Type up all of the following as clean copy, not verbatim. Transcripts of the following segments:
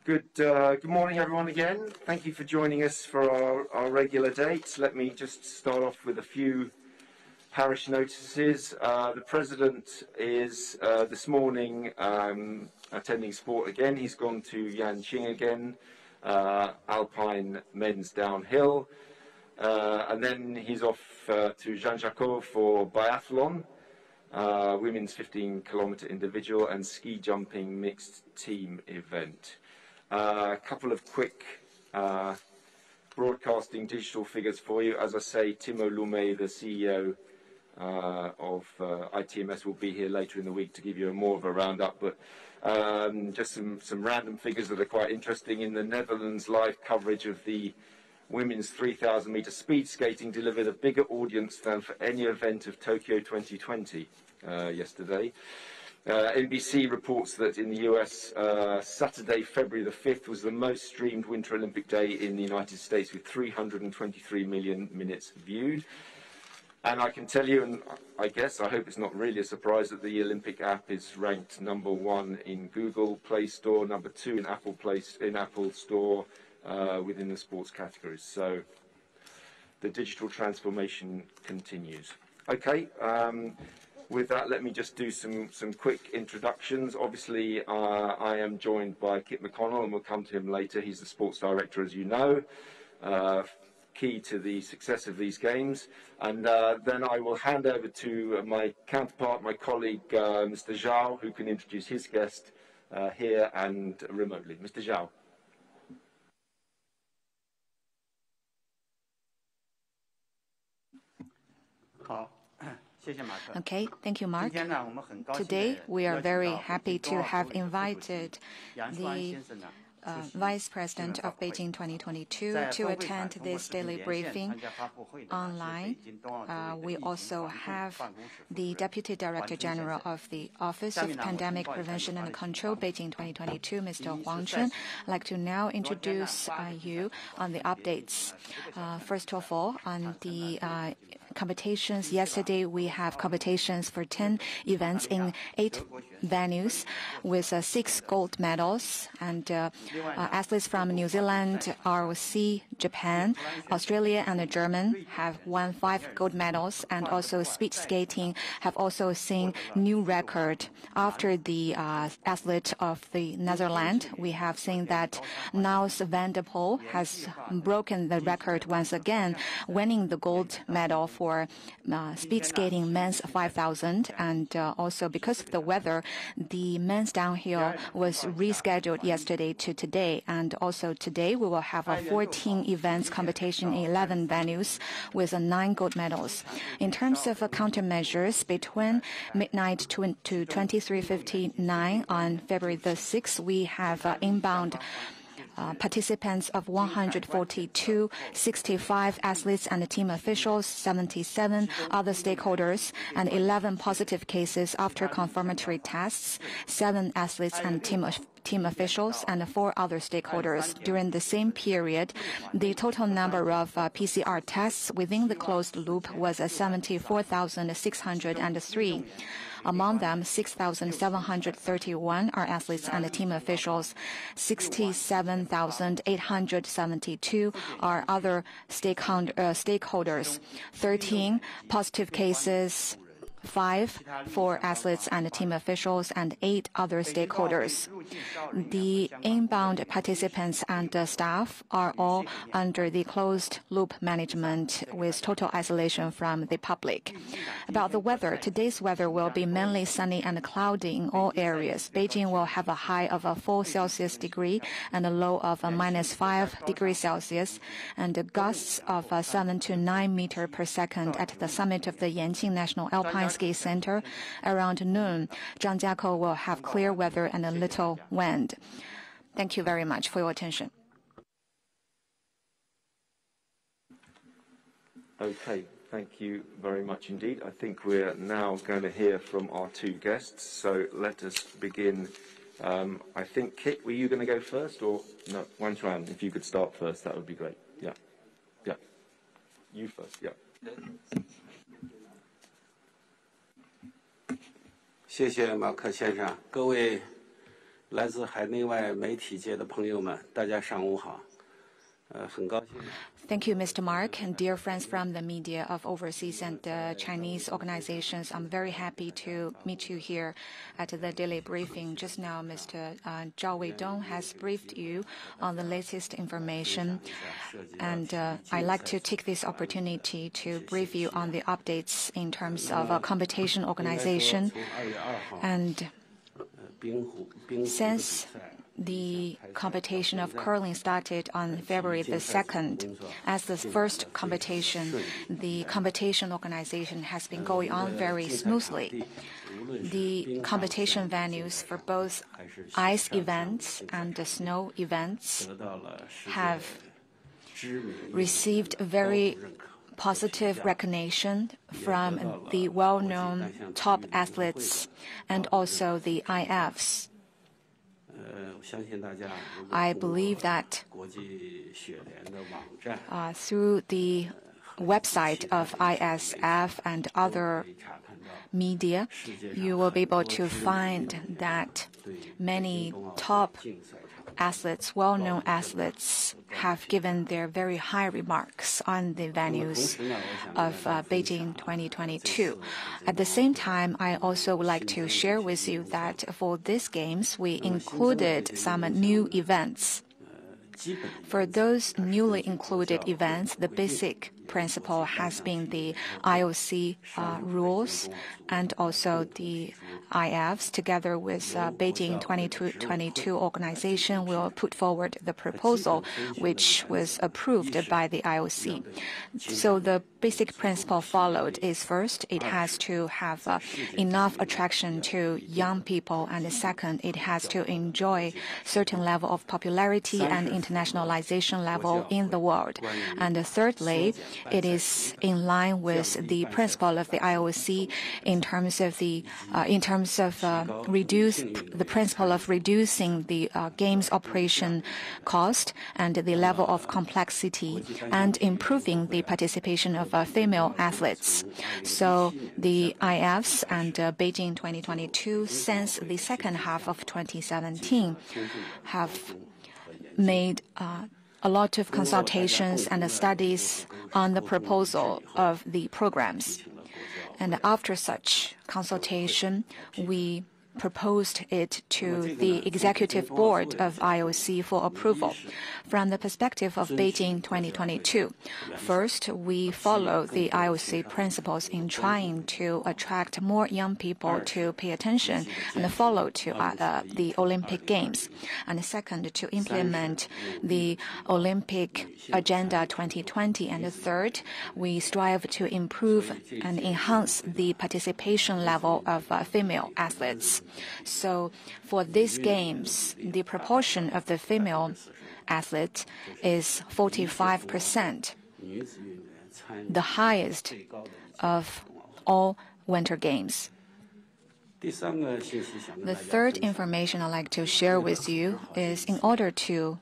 Good morning, everyone, again. Thank you for joining us for our regular dates. Let me just start off with a few parish notices. The President is this morning attending sport again. He's gone to Yanqing again, Alpine men's downhill. And then he's off to Zhangjiakou for biathlon, women's 15-kilometer individual and ski jumping mixed team event. A couple of quick broadcasting digital figures for you. As I say, Timo Lume, the CEO of ITMS, will be here later in the week to give you more of a roundup. But just some random figures that are quite interesting. In the Netherlands, live coverage of the women's 3,000-meter speed skating delivered a bigger audience than for any event of Tokyo 2020 yesterday. NBC reports that in the US, Saturday, February the 5th, was the most streamed Winter Olympic Day in the United States with 323 million minutes viewed. And I can tell you, and I hope it's not really a surprise, that the Olympic app is ranked #1 in Google Play Store, #2 in Apple Store within the sports categories. So the digital transformation continues. Okay. With that, let me just do some quick introductions. Obviously, I am joined by Kit McConnell, and we'll come to him later. He's the sports director, as you know, key to the success of these games. And then I will hand over to my counterpart, my colleague, Mr. Zhao, who can introduce his guest here and remotely. Mr. Zhao. Okay, thank you, Mark. Today, we are very happy to have invited the Vice President of Beijing 2022 to attend this daily briefing online. We also have the Deputy Director General of the Office of Pandemic Prevention and Control, Beijing 2022, Mr. Huang Chun. I'd like to now introduce you on the updates. First of all, on the competitions. Yesterday, we have competitions for 10 events in 8 venues with 6 gold medals. And athletes from New Zealand, ROC, Japan, Australia, and Germany have won 5 gold medals. And also speed skating have also seen new record. After the athlete of the Netherlands, we have seen that Niels van der Poel has broken the record once again, winning the gold medal for speed skating men's 5,000. And also because of the weather, the men's downhill was rescheduled yesterday to today. And also today we will have a 14 events competition in 11 venues with 9 gold medals. In terms of countermeasures, between midnight to 23:59 on February the 6th, we have inbound participants of 142, 65 athletes and team officials, 77 other stakeholders, and 11 positive cases after confirmatory tests, 7 athletes and team officials, and 4 other stakeholders. During the same period, the total number of PCR tests within the closed loop was 74,603. Among them, 6,731 are athletes and team officials. 67,872 are other stakeholders. 13 positive cases, 5 for athletes and team officials, and 8 other stakeholders. The inbound participants and staff are all under the closed-loop management with total isolation from the public. About the weather, today's weather will be mainly sunny and cloudy in all areas. Beijing will have a high of 4 Celsius degree and a low of -5 degrees Celsius, and gusts of 7 to 9 meters per second at the summit of the Yanqing National Alpine Ski Center. Around noon, Zhangjiakou will have clear weather and a little wind. Thank you very much for your attention. Okay, thank you very much indeed. I think we're now going to hear from our 2 guests. So let us begin. I think, Kit, were you going to go first, or no? Wan Chuan, if you could start first, that would be great. Yeah, yeah. You first. Yeah. 谢谢马克先生，各位来自海内外媒体界的朋友们，大家上午好。很高兴。Thank you, Mr. Mark, and dear friends from the media of overseas and Chinese organizations. I'm very happy to meet you here at the daily briefing. Just now, Mr. Zhao Weidong has briefed you on the latest information, and I'd like to take this opportunity to brief you on the updates in terms of competition organization. And since the competition of curling started on February the 2nd. As the first competition, the competition organization has been going on very smoothly. The competition venues for both ice events and the snow events have received very positive recognition from the well-known top athletes and also the IFs. I believe that through the website of ISF and other media, you will be able to find that many top athletes, well-known athletes, have given their very high remarks on the venues of Beijing 2022. At the same time, I also would like to share with you that for these games, we included some new events. For those newly included events, the basic principle has been the IOC rules and also the IFs, together with Beijing 2022 organization, will put forward the proposal, which was approved by the IOC. So the basic principle followed is first, it has to have enough attraction to young people, and second, it has to enjoy certain level of popularity and internationalization level in the world. And thirdly, it is in line with the principle of the IOC in terms of the principle of reducing the games operation cost and the level of complexity and improving the participation of female athletes. So the IFs and Beijing 2022 since the second half of 2017 have made a lot of consultations and studies on the proposal of the programs. And after such consultation, we proposed it to the executive board of IOC for approval. From the perspective of Beijing 2022, first, we follow the IOC principles in trying to attract more young people to pay attention and follow to the Olympic Games. And second, to implement the Olympic Agenda 2020. And third, we strive to improve and enhance the participation level of female athletes. So for these games, the proportion of the female athletes is 45%, the highest of all winter games. The third information I'd like to share with you is in order to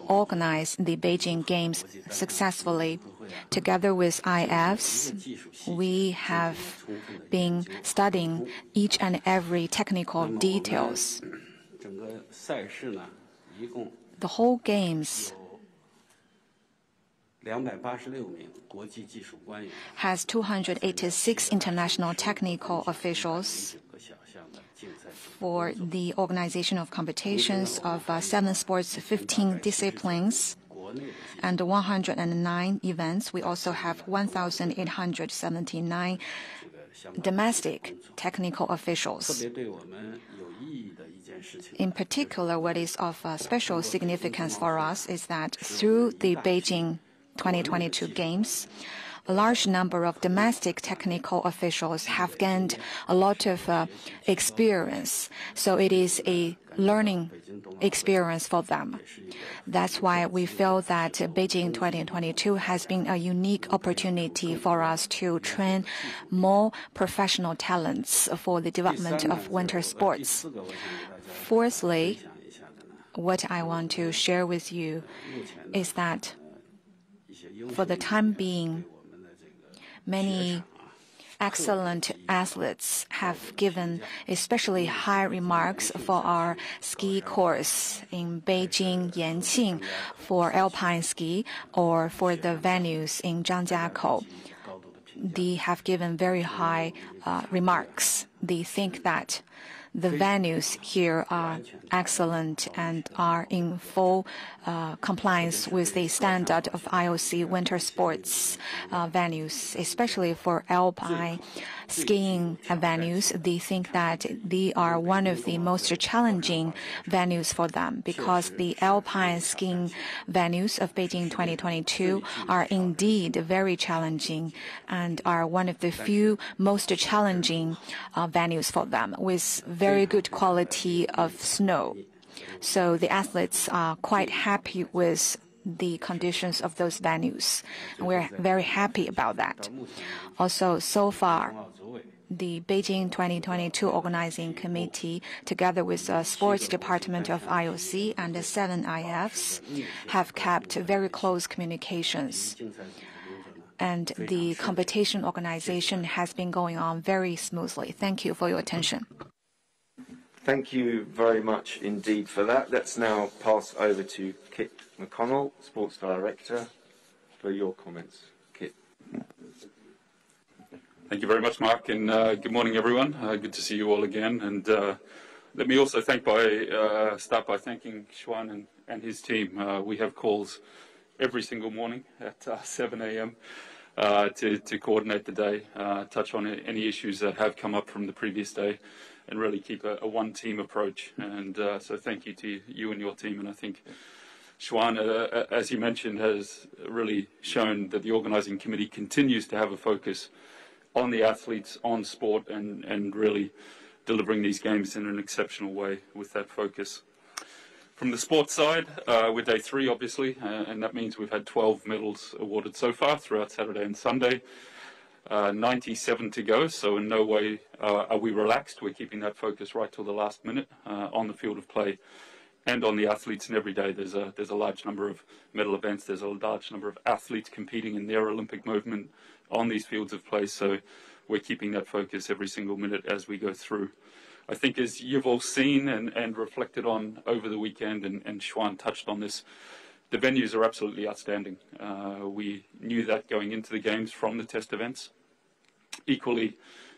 organize the Beijing Games successfully, together with IFs, we have been studying each and every technical details. The whole games has 286 international technical officials for the organization of competitions of 7 sports, 15 disciplines, and 109 events. We also have 1,879 domestic technical officials. In particular, what is of special significance for us is that through the Beijing 2022 Games, a large number of domestic technical officials have gained a lot of experience. So it is a learning experience for them. That's why we feel that Beijing 2022 has been a unique opportunity for us to train more professional talents for the development of winter sports. Fourthly, what I want to share with you is that for the time being, many excellent athletes have given especially high remarks for our ski course in Beijing, Yanqing for alpine ski, or for the venues in Zhangjiakou. They have given very high remarks. They think that the venues here are excellent and are in full compliance with the standard of IOC winter sports venues, especially for alpine skiing venues. They think that they are one of the most challenging venues for them, because the alpine skiing venues of Beijing 2022 are indeed very challenging and are one of the few most challenging venues for them, with very good quality of snow. So the athletes are quite happy with the conditions of those venues. And we're very happy about that. Also, so far, the Beijing 2022 Organizing Committee, together with the Sports Department of IOC and the 7 IFs, have kept very close communications. And the competition organization has been going on very smoothly. Thank you for your attention. Thank you very much indeed for that. Let's now pass over to Kit McConnell, Sports Director, for your comments. Kit. Thank you very much, Mark, and good morning, everyone. Good to see you all again. And let me also start by thanking Xuan and his team. We have calls every single morning at 7 a.m. To coordinate the day, touch on any issues that have come up from the previous day, and really keep a one-team approach. And so thank you to you and your team. And I think Xuan, as you mentioned, has really shown that the organizing committee continues to have a focus on the athletes, on sport, and really delivering these games in an exceptional way with that focus. From the sports side, we're day 3, obviously, and that means we've had 12 medals awarded so far throughout Saturday and Sunday. 97 to go, so in no way are we relaxed. We're keeping that focus right till the last minute on the field of play and on the athletes. And every day there's a large number of medal events. There's a large number of athletes competing in their Olympic movement on these fields of play. So we're keeping that focus every single minute as we go through. I think, as you've all seen and reflected on over the weekend, and Xuan touched on this, the venues are absolutely outstanding. We knew that going into the games from the test events. Equally,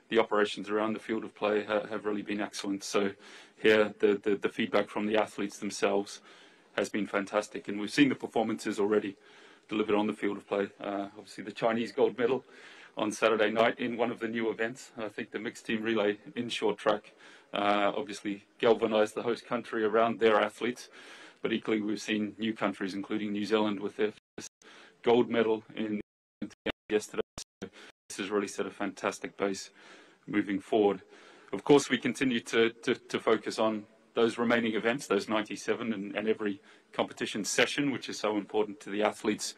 the operations around the field of play have really been excellent. So here, the feedback from the athletes themselves has been fantastic. And we've seen the performances already delivered on the field of play. Obviously, the Chinese gold medal on Saturday night in one of the new events. I think the mixed team relay in short track obviously galvanized the host country around their athletes. But equally, we've seen new countries, including New Zealand, with their first gold medal in yesterday. So this has really set a fantastic base moving forward. Of course, we continue to focus on those remaining events, those 97, and every competition session, which is so important to the athletes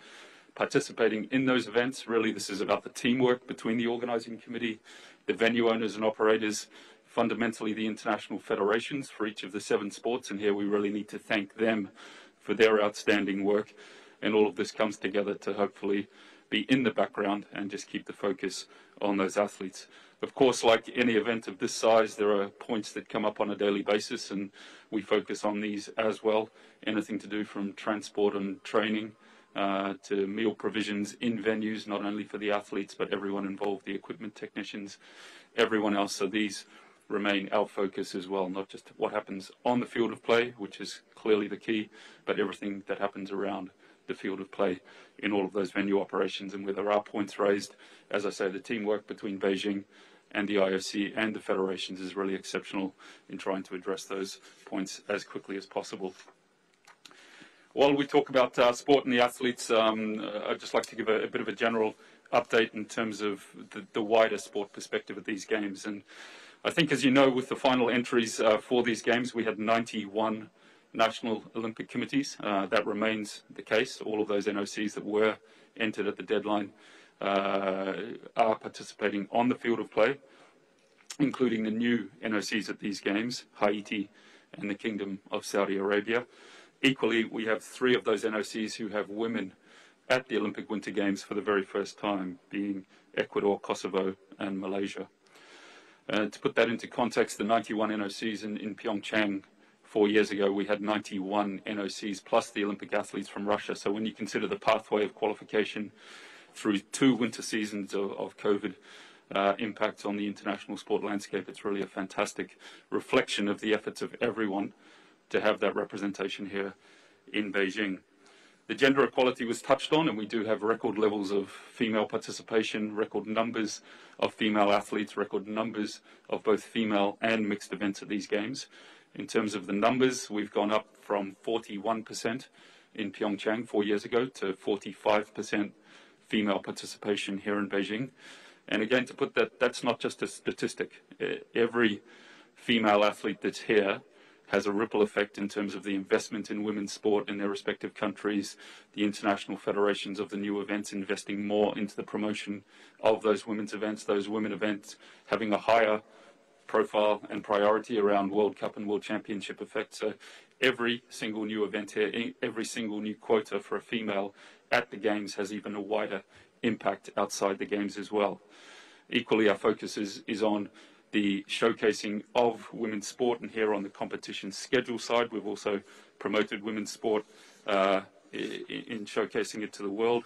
participating in those events. Really, this is about the teamwork between the organizing committee, the venue owners and operators, fundamentally the international federations for each of the 7 sports. And here we really need to thank them for their outstanding work. And all of this comes together to hopefully be in the background and just keep the focus on those athletes. Of course, like any event of this size, there are points that come up on a daily basis, and we focus on these as well. Anything to do from transport and training to meal provisions in venues, not only for the athletes, but everyone involved, the equipment technicians, everyone else. So these remain our focus as well, not just what happens on the field of play, which is clearly the key, but everything that happens around the field of play in all of those venue operations. And where there are points raised, as I say, the teamwork between Beijing and the IOC and the federations is really exceptional in trying to address those points as quickly as possible. While we talk about sport and the athletes, I'd just like to give a bit of a general update in terms of the wider sport perspective of these games. And I think, as you know, with the final entries for these games, we had 91 national Olympic committees. That remains the case. All of those NOCs that were entered at the deadline are participating on the field of play, including the new NOCs at these games, Haiti and the Kingdom of Saudi Arabia. Equally, we have 3 of those NOCs who have women at the Olympic Winter Games for the very first time, being Ecuador, Kosovo, and Malaysia. To put that into context, the 91 NOCs in Pyeongchang 4 years ago, we had 91 NOCs plus the Olympic athletes from Russia. So when you consider the pathway of qualification through 2 winter seasons of COVID impacts on the international sport landscape, it's really a fantastic reflection of the efforts of everyone to have that representation here in Beijing. The gender equality was touched on, and we do have record levels of female participation, record numbers of female athletes, record numbers of both female and mixed events at these games. In terms of the numbers, we've gone up from 41% in Pyeongchang 4 years ago to 45% female participation here in Beijing. And again, to put that, that's not just a statistic. Every female athlete that's here has a ripple effect in terms of the investment in women's sport in their respective countries, the international federations of the new events investing more into the promotion of those women's events, those women events having a higher profile and priority around World Cup and World Championship effect. So every single new event here, every single new quota for a female at the Games has even a wider impact outside the Games as well. Equally, our focus is on the showcasing of women's sport, and here on the competition schedule side, we've also promoted women's sport in showcasing it to the world.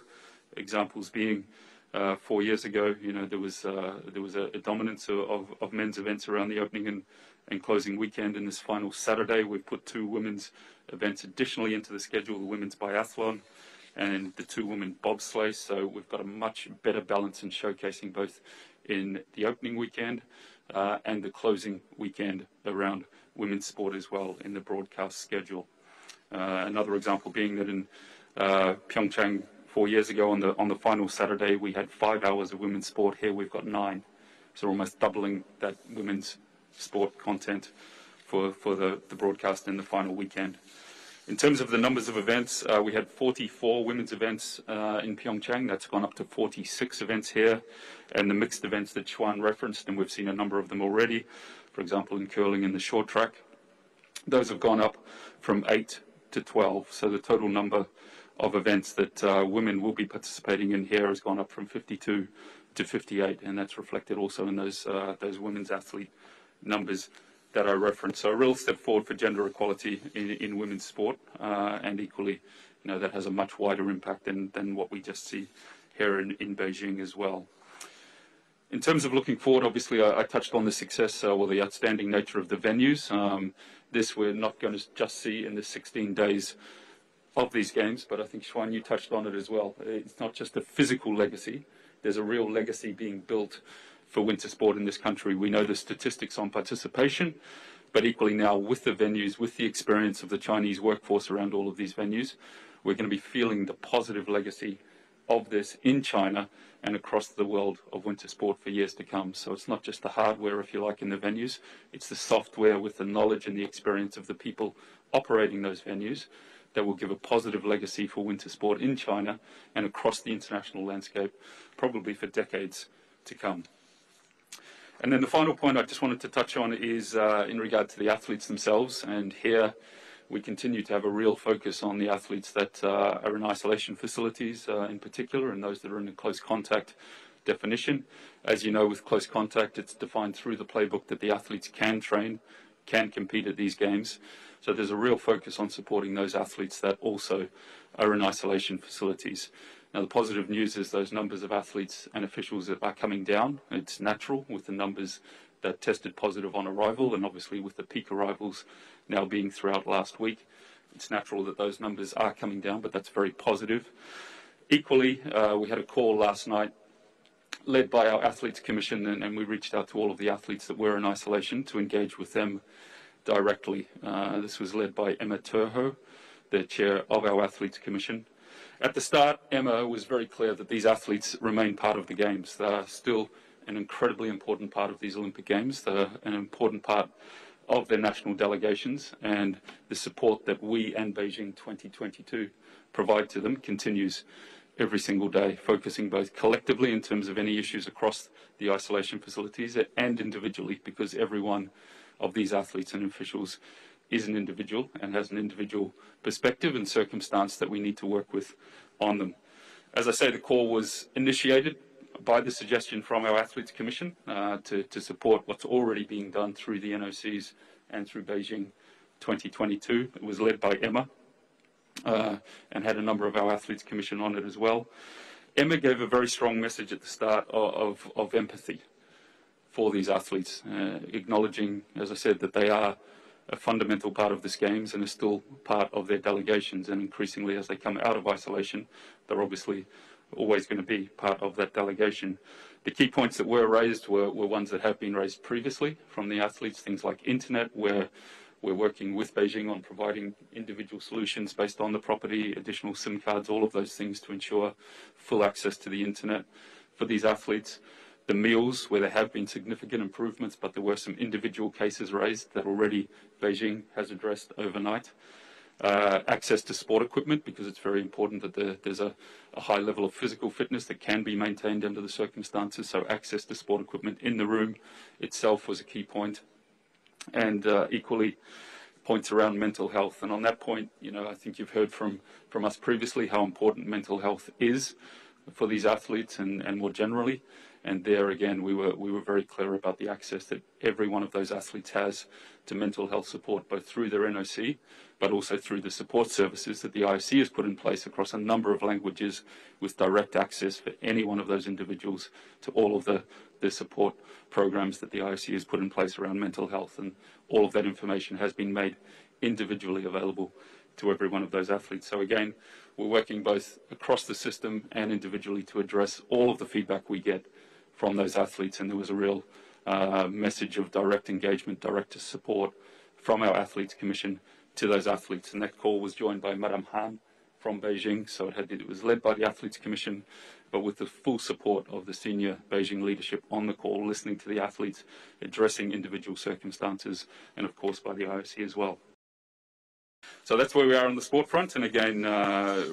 Examples being 4 years ago, you know, there was a dominance of men's events around the opening and closing weekend. And this final Saturday, we've put 2 women's events additionally into the schedule: the women's biathlon and the 2 women bobsleigh. So we've got a much better balance in showcasing both in the opening weekend and the closing weekend around women's sport as well in the broadcast schedule. Another example being that in Pyeongchang 4 years ago on the final Saturday, we had 5 hours of women's sport. Here we've got 9. So almost doubling that women's sport content for the broadcast in the final weekend. In terms of the numbers of events, we had 44 women's events in Pyeongchang. That's gone up to 46 events here. And the mixed events that Xuan referenced, and we've seen a number of them already, for example, in curling and the short track, those have gone up from 8 to 12. So the total number of events that women will be participating in here has gone up from 52 to 58, and that's reflected also in those women's athlete numbers that I referenced. So a real step forward for gender equality in women's sport, and equally, you know, that has a much wider impact than what we just see here in Beijing as well. In terms of looking forward, obviously, I touched on the success or the outstanding nature of the venues. This we're not going to just see in the 16 days of these games, but I think, Xuan, you touched on it as well. It's not just a physical legacy. There's a real legacy being built for winter sport in this country. We know the statistics on participation, but equally now with the venues, with the experience of the Chinese workforce around all of these venues, we're going to be feeling the positive legacy of this in China and across the world of winter sport for years to come. So it's not just the hardware, if you like, in the venues, it's the software with the knowledge and the experience of the people operating those venues that will give a positive legacy for winter sport in China and across the international landscape, probably for decades to come. And then the final point I just wanted to touch on is in regard to the athletes themselves. And here we continue to have a real focus on the athletes that are in isolation facilities in particular, and those that are in a close contact definition. As you know, with close contact, it's defined through the playbook that the athletes can train, can compete at these games. So there's a real focus on supporting those athletes that also are in isolation facilities. Now, the positive news is those numbers of athletes and officials are coming down. It's natural with the numbers that tested positive on arrival, and obviously with the peak arrivals now being throughout last week, it's natural that those numbers are coming down, but that's very positive. Equally, we had a call last night led by our Athletes Commission, and we reached out to all of the athletes that were in isolation to engage with them directly. This was led by Emma Terho, the chair of our Athletes Commission. At the start, Emma was very clear that these athletes remain part of the Games. They are still an incredibly important part of these Olympic Games. They're an important part of their national delegations, and the support that we and Beijing 2022 provide to them continues every single day, focusing both collectively in terms of any issues across the isolation facilities and individually, because every one of these athletes and officials is an individual and has an individual perspective and circumstance that we need to work with on them. As I say, the call was initiated by the suggestion from our Athletes Commission to support what's already being done through the NOCs and through Beijing 2022. It was led by Emma and had a number of our Athletes Commission on it as well. Emma gave a very strong message at the start of empathy for these athletes, acknowledging, as I said, that they are a fundamental part of this games and are still part of their delegations, and increasingly as they come out of isolation, they're obviously always going to be part of that delegation. The key points that were raised were ones that have been raised previously from the athletes, things like internet, where we're working with Beijing on providing individual solutions based on the property, additional SIM cards, all of those things to ensure full access to the internet for these athletes. The meals, where there have been significant improvements, but there were some individual cases raised that already Beijing has addressed overnight. Access to sport equipment, because it's very important that there's a high level of physical fitness that can be maintained under the circumstances, so access to sport equipment in the room itself was a key point. And equally, points around mental health. And on that point, I think you've heard from us previously how important mental health is for these athletes and more generally. And there again, we were very clear about the access that every one of those athletes has to mental health support, both through their NOC, but also through the support services that the IOC has put in place across a number of languages, with direct access for any one of those individuals to all of the support programs that the IOC has put in place around mental health. And all of that information has been made individually available to every one of those athletes. So again, we're working both across the system and individually to address all of the feedback we get from those athletes, and there was a real message of direct engagement, direct support from our Athletes Commission to those athletes. And that call was joined by Madame Han from Beijing, so it was led by the Athletes Commission, but with the full support of the senior Beijing leadership on the call, listening to the athletes, addressing individual circumstances, and of course by the IOC as well. So that's where we are on the sport front, and again,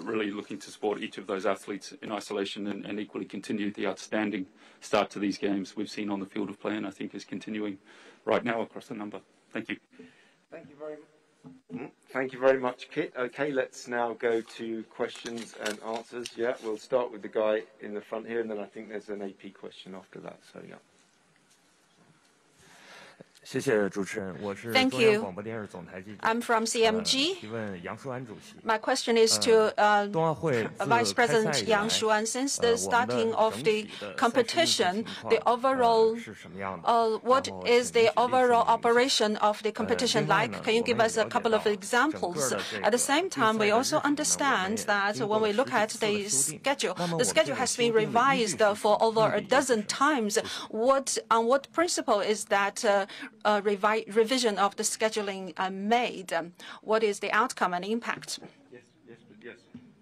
really looking to support each of those athletes in isolation and equally continue the outstanding start to these games we've seen on the field of play, and I think is continuing right now across a number. Thank you. Thank you very much. Thank you very much, Kit. Okay, let's now go to questions and answers. Yeah, we'll start with the guy in the front here, and then I think there's an AP question after that. So yeah. Thank you. I'm from CMG. My question is to Vice President Yang Shuan. Since the starting of the competition, the overall, what is the overall operation of the competition like? Can you give us a couple of examples? At the same time, we also understand that when we look at the schedule has been revised for over a dozen times. On what principle is that revision of the scheduling made? What is the outcome and impact?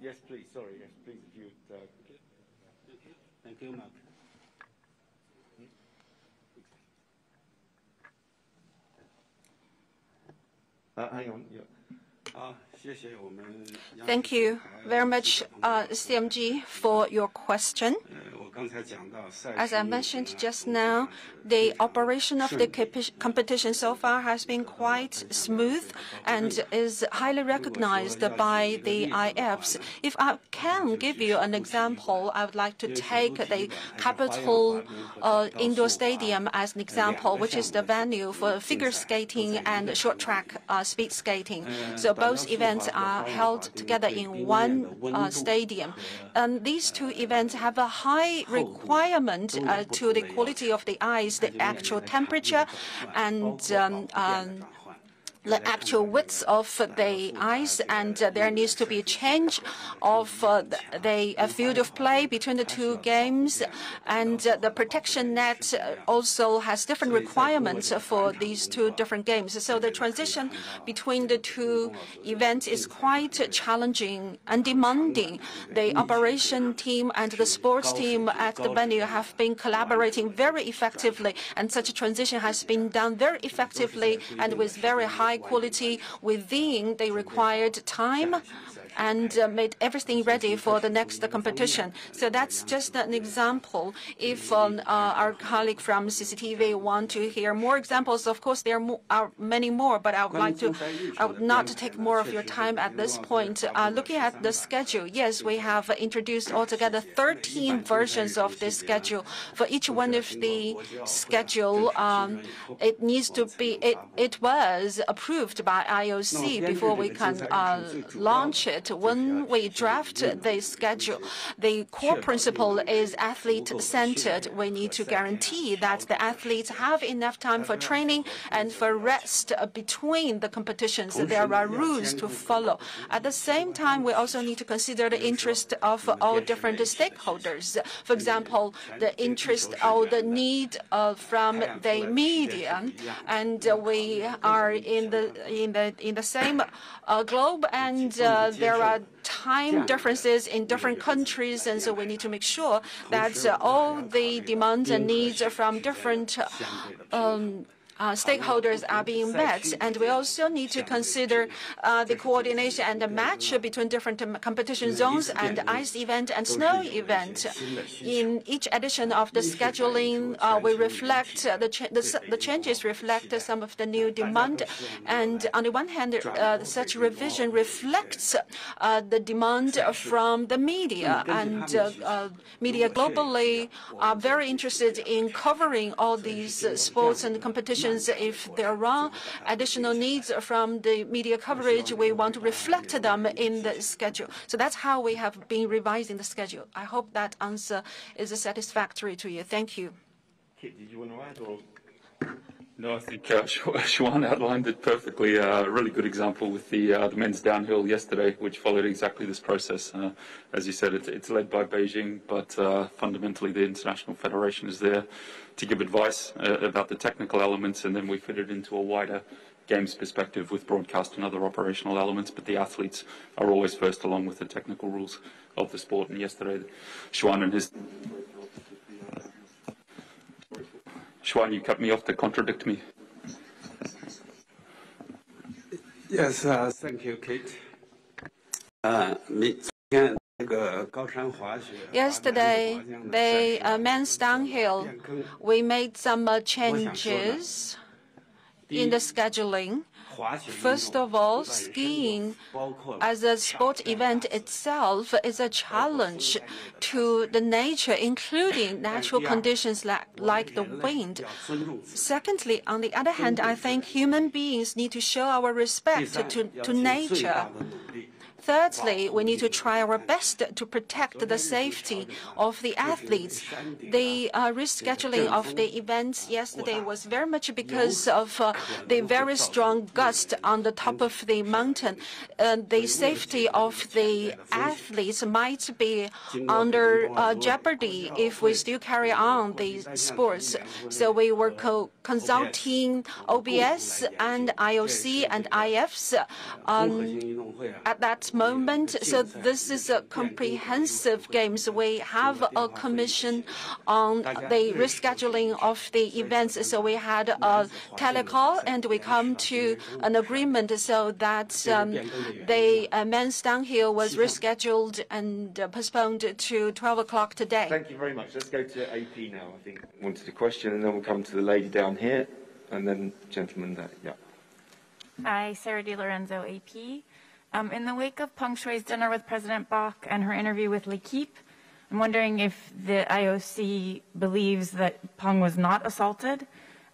Yes, please. Sorry, yes, please. If you. Thank you, Mark. Hang on. Yeah. Thank you very much, CMG, for your question. As I mentioned just now, the operation of the competition so far has been quite smooth and is highly recognized by the IFs. If I can give you an example, I would like to take the Capital Indoor Stadium as an example, which is the venue for figure skating and short track speed skating. So both events are held together in one stadium. And these two events have a high requirement to the quality of the ice, the actual temperature, and the actual width of the ice, and there needs to be a change of the field of play between the two games, and the protection net also has different requirements for these two different games. So the transition between the two events is quite challenging and demanding. The operation team and the sports team at the venue have been collaborating very effectively, and such a transition has been done very effectively and with very high quality within the required time. and made everything ready for the next competition. So that's just an example. If our colleague from CCTV want to hear more examples, of course there are many more, but I would not take more of your time at this point. Looking at the schedule, yes, we have introduced altogether 13 versions of this schedule. For each one of the schedule, it needs to be, it was approved by IOC before we can launch it. When we draft the schedule, the core principle is athlete-centered. We need to guarantee that the athletes have enough time for training and for rest between the competitions. There are rules to follow. At the same time, we also need to consider the interest of all different stakeholders. For example, the interest or the need from the media, and we are in the same globe, and there are time differences in different countries, and so we need to make sure that all the demands and needs from different stakeholders are being met, and we also need to consider the coordination and the match between different competition zones and ice event and snow event. In each edition of the scheduling, we reflect the changes reflect some of the new demand, and on the one hand, such revision reflects the demand from the media, and media globally are very interested in covering all these sports and competitions. If there are additional needs from the media coverage, we want to reflect them in the schedule. So that's how we have been revising the schedule. I hope that answer is satisfactory to you. Thank you. Kit, did you want to add? Or? No, I think Xuan outlined it perfectly. A really good example with the men's downhill yesterday, which followed exactly this process. As you said, it's led by Beijing, but fundamentally the International Federation is there to give advice about the technical elements, and then we fit it into a wider games perspective with broadcast and other operational elements, but the athletes are always first along with the technical rules of the sport. And yesterday, Xuan and his... Xuan, you cut me off to contradict me. Yes, thank you, Kate. Yesterday, the men's downhill, we made some changes in the scheduling. First of all, skiing as a sport event itself is a challenge to the nature, including natural conditions like the wind. Secondly, on the other hand, I think human beings need to show our respect to nature. Thirdly, we need to try our best to protect the safety of the athletes. The rescheduling of the events yesterday was very much because of the very strong gust on the top of the mountain. The safety of the athletes might be under jeopardy if we still carry on the sports. So we were consulting OBS and IOC and IFs at that moment. So this is a comprehensive games. We have a commission on the rescheduling of the events. So we had a telecall and we come to an agreement so that the men's downhill was rescheduled and postponed to 12 o'clock today. Thank you very much. Let's go to AP now. I think wanted a question, and then we'll come to the lady down here, and then gentleman there. Yeah. Hi, Sarah DiLorenzo, AP. In the wake of Peng Shui's dinner with President Bach and her interview with L'Equipe, I'm wondering if the IOC believes that Peng was not assaulted,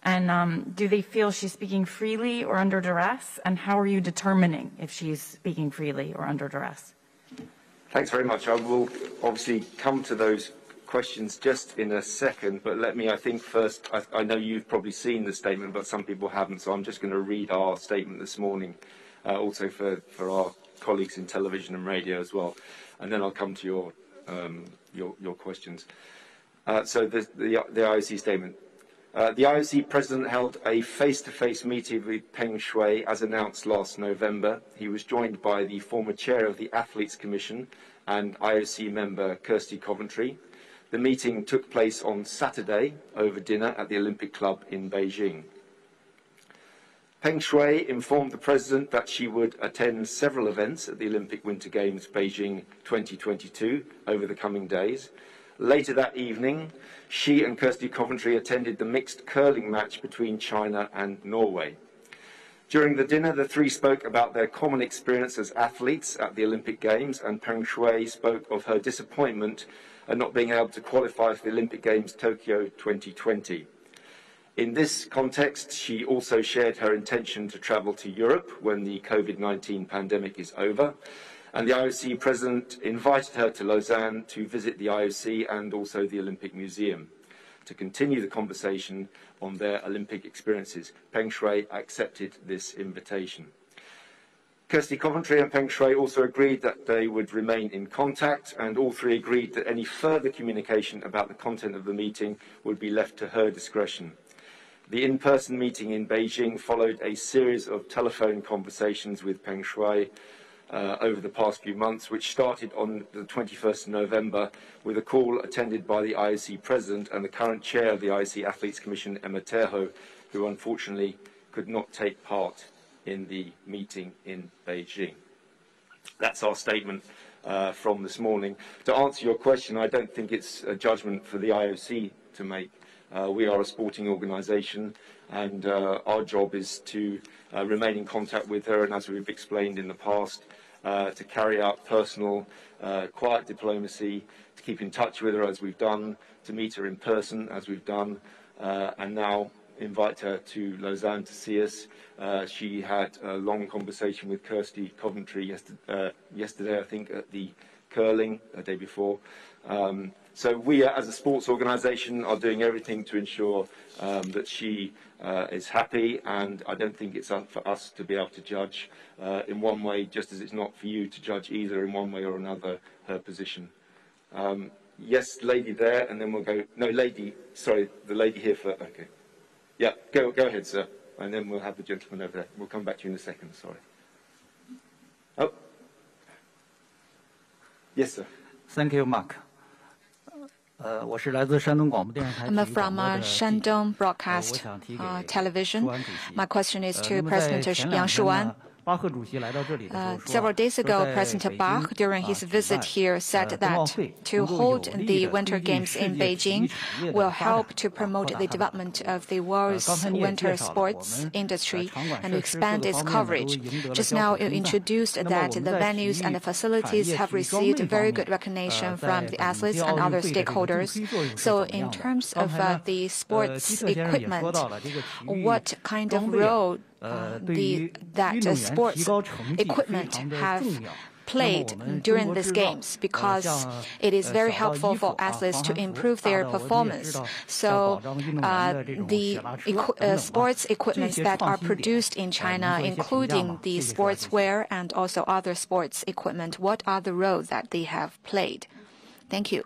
and do they feel she's speaking freely or under duress, and how are you determining if she's speaking freely or under duress? Thanks very much. I will obviously come to those questions just in a second, but let me, I think first, I know you've probably seen the statement, but some people haven't, so I'm just going to read our statement this morning. Also for our colleagues in television and radio as well, and then I'll come to your questions. So the IOC statement. The IOC president held a face-to-face meeting with Peng Shui as announced last November. He was joined by the former chair of the Athletes Commission and IOC member Kirsty Coventry. The meeting took place on Saturday over dinner at the Olympic Club in Beijing. Peng Shuai informed the President that she would attend several events at the Olympic Winter Games Beijing 2022 over the coming days. Later that evening, she and Kirsty Coventry attended the mixed curling match between China and Norway. During the dinner, the three spoke about their common experience as athletes at the Olympic Games, and Peng Shuai spoke of her disappointment at not being able to qualify for the Olympic Games Tokyo 2020. In this context, she also shared her intention to travel to Europe when the COVID-19 pandemic is over, and the IOC president invited her to Lausanne to visit the IOC and also the Olympic Museum to continue the conversation on their Olympic experiences. Peng Shuai accepted this invitation. Kirsty Coventry and Peng Shuai also agreed that they would remain in contact, and all three agreed that any further communication about the content of the meeting would be left to her discretion. The in-person meeting in Beijing followed a series of telephone conversations with Peng Shuai over the past few months, which started on the 21st of November with a call attended by the IOC President and the current chair of the IOC Athletes Commission, Emma Terho, who unfortunately could not take part in the meeting in Beijing. That's our statement from this morning. To answer your question, I don't think it's a judgment for the IOC to make. We are a sporting organisation, and our job is to remain in contact with her, and as we've explained in the past, to carry out personal, quiet diplomacy, to keep in touch with her as we've done, to meet her in person as we've done, and now invite her to Lausanne to see us. She had a long conversation with Kirsty Coventry yesterday, I think, at the curling, the day before. So we, as a sports organisation, are doing everything to ensure that she is happy, and I don't think it's up for us to be able to judge in one way, just as it's not for you to judge either in one way or another her position. Yes, lady there, and then we'll go. No, lady. Sorry, the lady here for. Okay. Yeah, go ahead, sir, and then we'll have the gentleman over there. We'll come back to you in a second. Sorry. Oh. Yes, sir. Thank you, Mark. I'm from Shandong Broadcast Television. My question is to President Yang Shuan. Several days ago, President Bach, during his visit here, said that to hold the Winter Games in Beijing will help to promote the development of the world's winter sports industry and expand its coverage. Just now, you introduced that the venues and the facilities have received very good recognition from the athletes and other stakeholders. So in terms of the sports equipment, what kind of role that sports equipment have played during these games, because it is very helpful for athletes to improve their performance. So the sports equipment that are produced in China, including the sportswear and also other sports equipment, what are the roles that they have played? Thank you.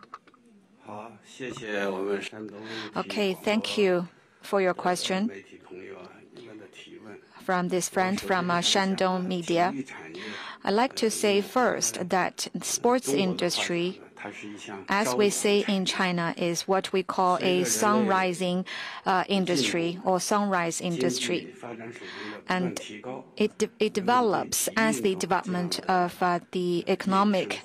Okay, thank you for your question. From this friend from Shandong Media, I'd like to say first that the sports industry, as we say in China, is what we call a sunrising industry or sunrise industry. And it develops as the development of the economic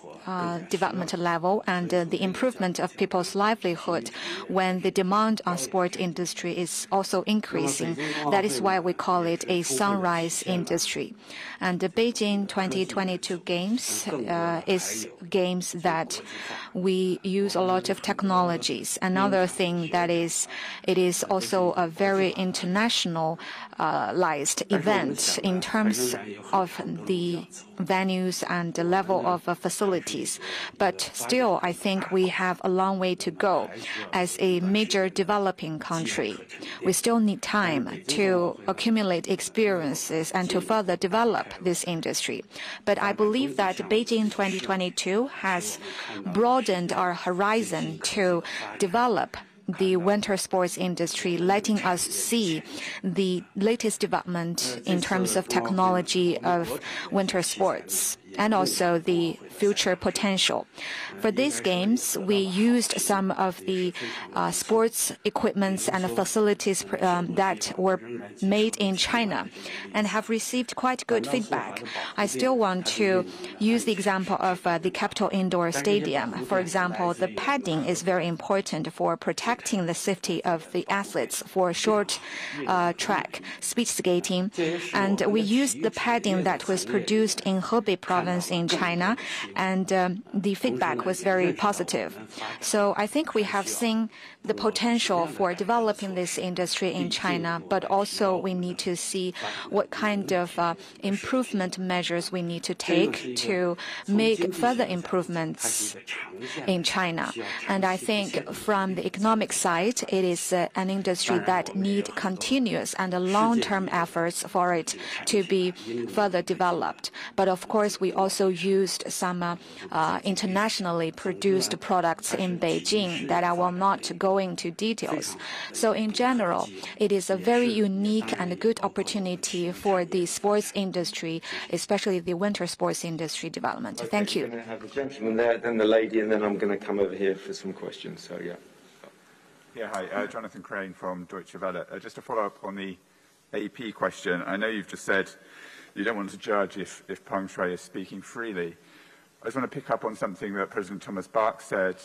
development level and the improvement of people's livelihood when the demand on sport industry is also increasing. That is why we call it a sunrise industry. And the Beijing 2022 Games is games that we use a lot of technologies. Another thing that is, it is also a very internationalized event in terms of the venues and the level of facilities. But still, I think we have a long way to go. As a major developing country, we still need time to accumulate experiences and to further develop this industry. But I believe that Beijing 2022 has broadened our horizon to develop the winter sports industry, letting us see the latest development in terms of technology of winter sports. and also the future potential. For these games, we used some of the sports equipments and facilities that were made in China and have received quite good feedback. I still want to use the example of the Capital Indoor Stadium. For example, the padding is very important for protecting the safety of the athletes for short track, speed skating. And we used the padding that was produced in Hebei province in China, and the feedback was very positive. So I think we have seen the potential for developing this industry in China, but also we need to see what kind of improvement measures we need to take to make further improvements in China. And I think from the economic side, it is an industry that needs continuous and long-term efforts for it to be further developed. But of course, we also used some internationally produced products in Beijing that I will not go into details. So in general, it is a very unique and good opportunity for the sports industry, especially the winter sports industry development. Thank you. I'm going to have the gentleman there, then the lady, and then I'm going to come over here for some questions. So, yeah. Yeah, hi. Jonathan Crane from Deutsche Welle. Just to follow up on the AP question, I know you've just said you don't want to judge if Peng Shuai is speaking freely. I just want to pick up on something that President Thomas Bach said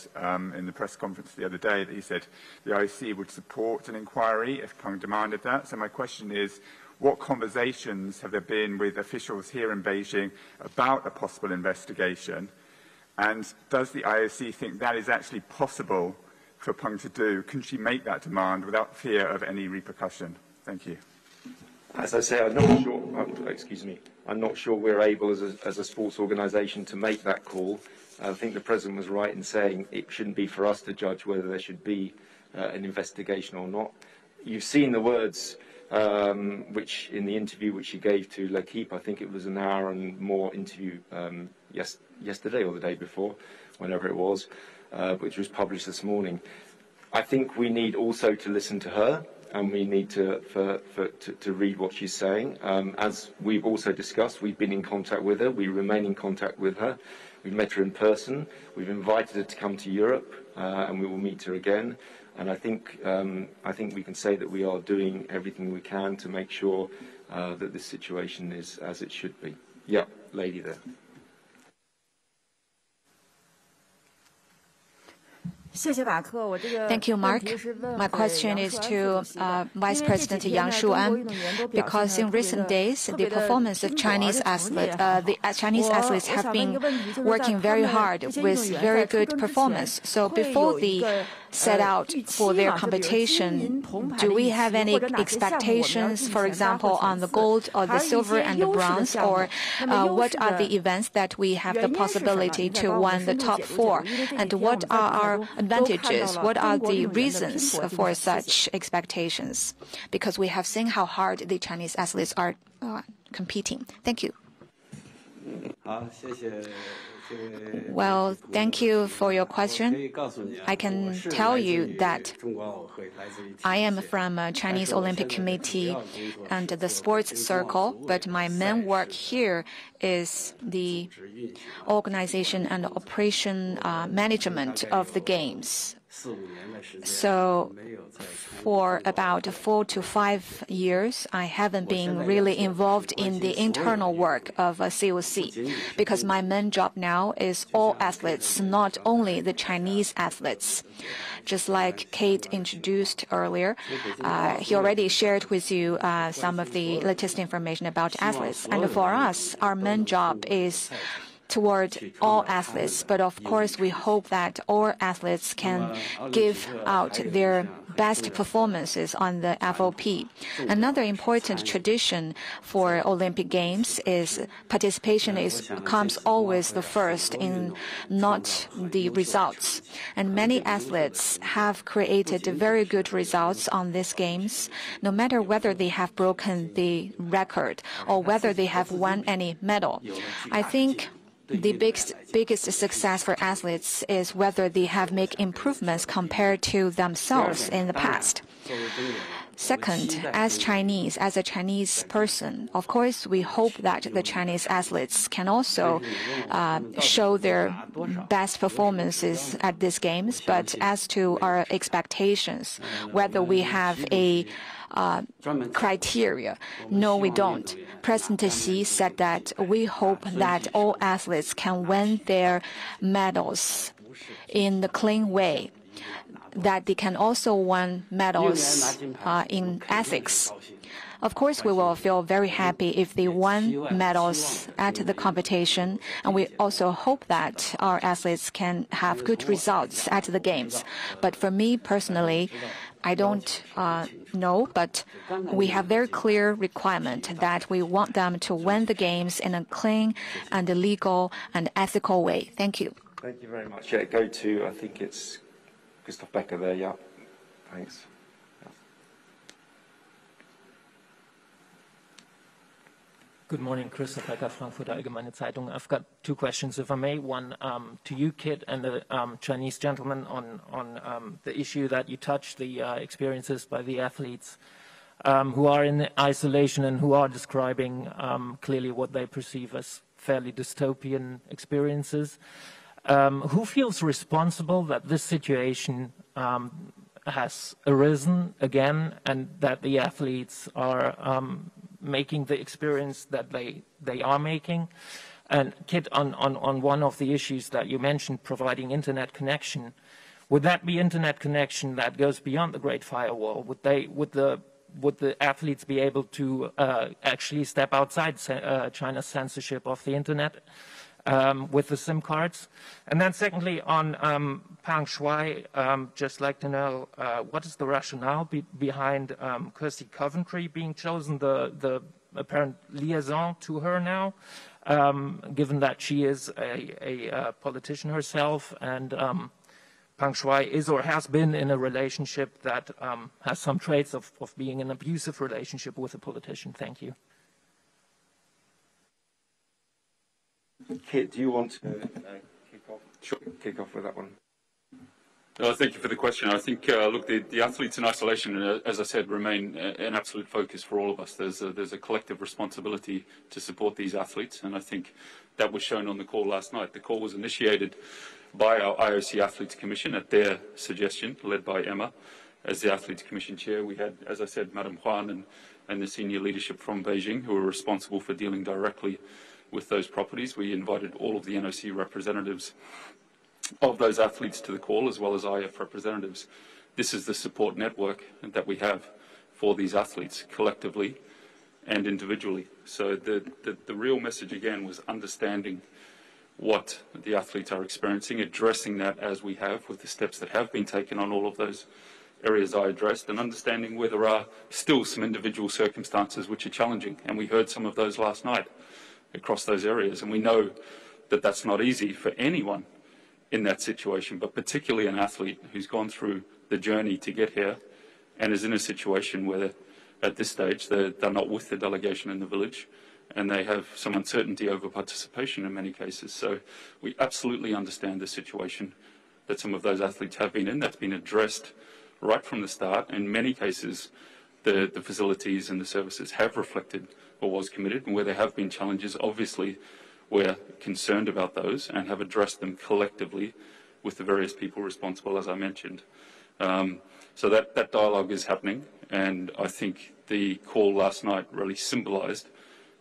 in the press conference the other day, that he said the IOC would support an inquiry if Peng demanded that. So my question is, what conversations have there been with officials here in Beijing about a possible investigation? And does the IOC think that is actually possible for Peng to do? Can she make that demand without fear of any repercussion? Thank you. As I say, I'm not sure. I'm not sure we're able, as a sports organisation, to make that call. I think the President was right in saying it shouldn't be for us to judge whether there should be an investigation or not. You've seen the words which, in the interview which she gave to L'Equipe, I think it was an hour and more interview yesterday or the day before, whenever it was, which was published this morning. I think we need also to listen to her. And we need to read what she's saying. As we've also discussed, we've been in contact with her. We remain in contact with her. We've met her in person. We've invited her to come to Europe, and we will meet her again. And I think we can say that we are doing everything we can to make sure that this situation is as it should be. Yeah, lady there. Thank you, Mark. My question is to Vice President Yang Shuan, because in recent days, the performance of Chinese athletes, have been working very hard with very good performance. So before they set out for their competition, do we have any expectations, for example, on the gold or the silver and the bronze, or what are the events that we have the possibility to win the top four, and what are our advantages? What are the reasons for such expectations? Because we have seen how hard the Chinese athletes are competing. Thank you. Well, thank you for your question. I can tell you that I am from a Chinese Olympic Committee and the sports circle, but my main work here is the organization and operation management of the Games. So for about 4 to 5 years, I haven't been really involved in the internal work of a COC, because my main job now is all athletes, not only the Chinese athletes. Just like Kate introduced earlier, he already shared with you some of the latest information about athletes. And for us, our main job is toward all athletes, but of course we hope that all athletes can give out their best performances on the FOP. Another important tradition for Olympic Games is participation comes always the first in not the results. And many athletes have created very good results on these games, no matter whether they have broken the record or whether they have won any medal. I think the biggest success for athletes is whether they have made improvements compared to themselves in the past. Second, as Chinese, as a Chinese person, of course, we hope that the Chinese athletes can also show their best performances at these games. But as to our expectations, whether we have a criteria, no, we don't. President Xi said that we hope that all athletes can win their medals in the clean way, that they can also win medals in ethics. Of course, we will feel very happy if they won medals at the competition, and we also hope that our athletes can have good results at the games. But for me personally, I don't know, but we have very clear requirement that we want them to win the games in a clean and legal and ethical way. Thank you. Thank you very much. Yeah, go to, I think it's Christoph Becker there, yeah. Thanks. Good morning, Christoph Becker, Frankfurter Allgemeine Zeitung. I've got two questions, if I may. One to you, Kit, and the Chinese gentleman on the issue that you touched, the experiences by the athletes who are in isolation and who are describing clearly what they perceive as fairly dystopian experiences. Who feels responsible that this situation has arisen again and that the athletes are making the experience that they are making? And Kit, on one of the issues that you mentioned, providing internet connection, would that be internet connection that goes beyond the Great Firewall? Would the athletes be able to actually step outside China's censorship of the internet with the SIM cards? And then secondly, on Pang Shuai, just like to know what is the rationale behind Kirsty Coventry being chosen, the apparent liaison to her now, given that she is a politician herself, and Pang Shuai is or has been in a relationship that has some traits of being an abusive relationship with a politician. Thank you. Kit, do you want to kick off? Sure. Kick off with that one. Thank you for the question. I think, look, the athletes in isolation, as I said, remain an absolute focus for all of us. There's a collective responsibility to support these athletes, and I think that was shown on the call last night. The call was initiated by our IOC Athletes Commission at their suggestion, led by Emma. As the Athletes Commission chair, we had, as I said, Madam Huan and the senior leadership from Beijing who were responsible for dealing directly with those properties. We invited all of the NOC representatives of those athletes to the call, as well as IF representatives. This is the support network that we have for these athletes, collectively and individually. So the real message, again, was understanding what the athletes are experiencing, addressing that as we have with the steps that have been taken on all of those areas I addressed, and understanding where there are still some individual circumstances which are challenging. And we heard some of those last night across those areas, and we know that that's not easy for anyone in that situation, but particularly an athlete who's gone through the journey to get here and is in a situation where at this stage they're not with the delegation in the village and they have some uncertainty over participation in many cases. So we absolutely understand the situation that some of those athletes have been in. That's been addressed right from the start. In many cases, the facilities and the services have reflected what was committed, and where there have been challenges, obviously we're concerned about those and have addressed them collectively with the various people responsible, as I mentioned. So that dialogue is happening, and I think the call last night really symbolised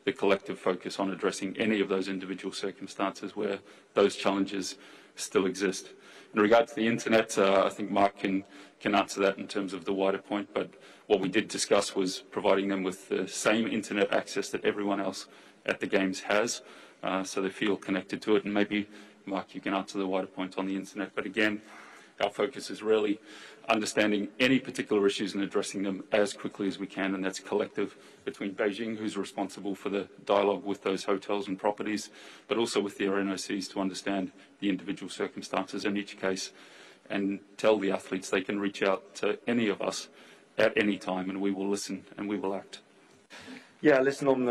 the collective focus on addressing any of those individual circumstances where those challenges still exist. In regard to the internet, I think Mark can answer that in terms of the wider point, but what we did discuss was providing them with the same internet access that everyone else at the Games has, so they feel connected to it. And maybe, Mark, you can answer the wider point on the internet. But again, our focus is really understanding any particular issues and addressing them as quickly as we can, and that's collective between Beijing, who's responsible for the dialogue with those hotels and properties, but also with the NOCs to understand the individual circumstances in each case and tell the athletes they can reach out to any of us at any time, and we will listen and we will act. Yeah, listen, on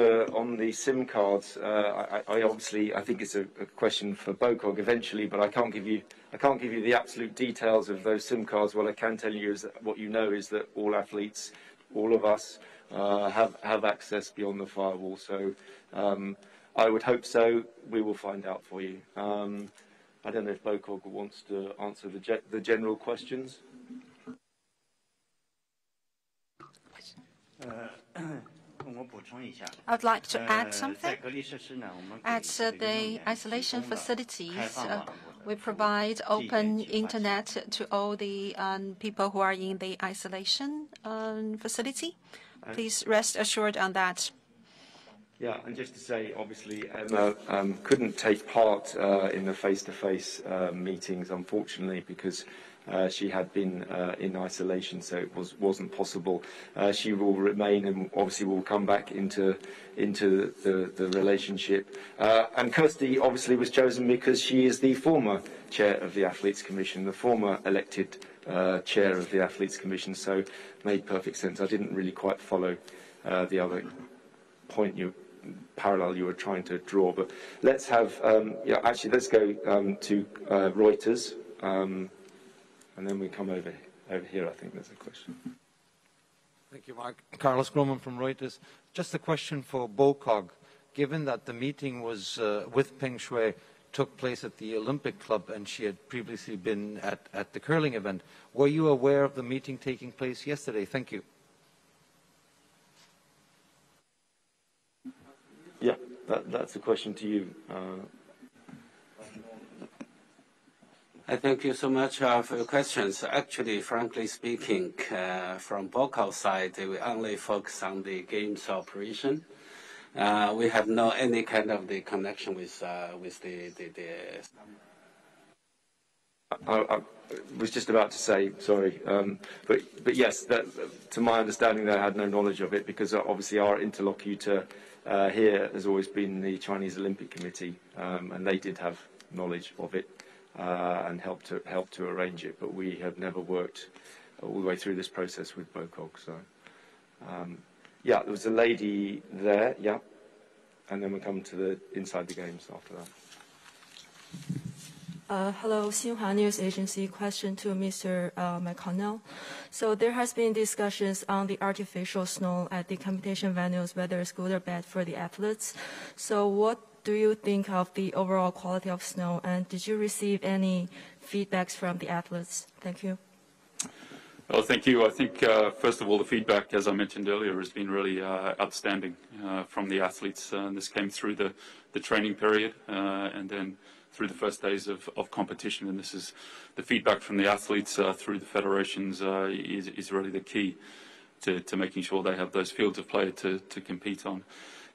the SIM cards, I obviously think it's a question for BOCOG eventually, but I can't give you the absolute details of those SIM cards. What I can tell you is that what you know is that all athletes all of us have access beyond the firewall. So I would hope so. We will find out for you. I don't know if Bokog wants to answer the general questions. I'd like to add something. At the isolation facilities, we provide open internet to all the people who are in the isolation facility. Please rest assured on that. Yeah, and just to say, obviously, Emma couldn't take part in the face-to-face meetings, unfortunately, because she had been in isolation, so it wasn't possible. She will remain and obviously will come back into the relationship. And Kirsty obviously was chosen because she is the former chair of the Athletes Commission, the former elected chair of the Athletes Commission, so made perfect sense. I didn't really quite follow the other parallel you were trying to draw, but let's have, actually let's go to Reuters. And then we come over here. I think there's a question. Thank you, Mark. Carlos Groman from Reuters. Just a question for Bokog. Given that the meeting was with Peng Shuai took place at the Olympic Club and she had previously been at the curling event, were you aware of the meeting taking place yesterday? Thank you. Yeah, that's a question to you. I thank you so much for your questions. Actually, frankly speaking, from Bokog's side, we only focus on the games operation. We have no any kind of the connection with the. I was just about to say, sorry, but yes, to my understanding, they had no knowledge of it because obviously our interlocutor here has always been the Chinese Olympic Committee, and they did have knowledge of it. And help to arrange it, but we have never worked all the way through this process with Bokog. So, yeah, there was a lady there, yeah, and then we come to the inside the games after that. Hello, Xinhua News Agency. Question to Mr. McConnell. So there has been discussions on the artificial snow at the competition venues, whether it's good or bad for the athletes. So what do you think of the overall quality of snow, and did you receive any feedbacks from the athletes? Thank you. Well, thank you. I think, first of all, the feedback, as I mentioned earlier, has been really outstanding from the athletes. This came through the training period and then through the first days of competition, and this is the feedback from the athletes through the federations is really the key to making sure they have those fields of play to compete on.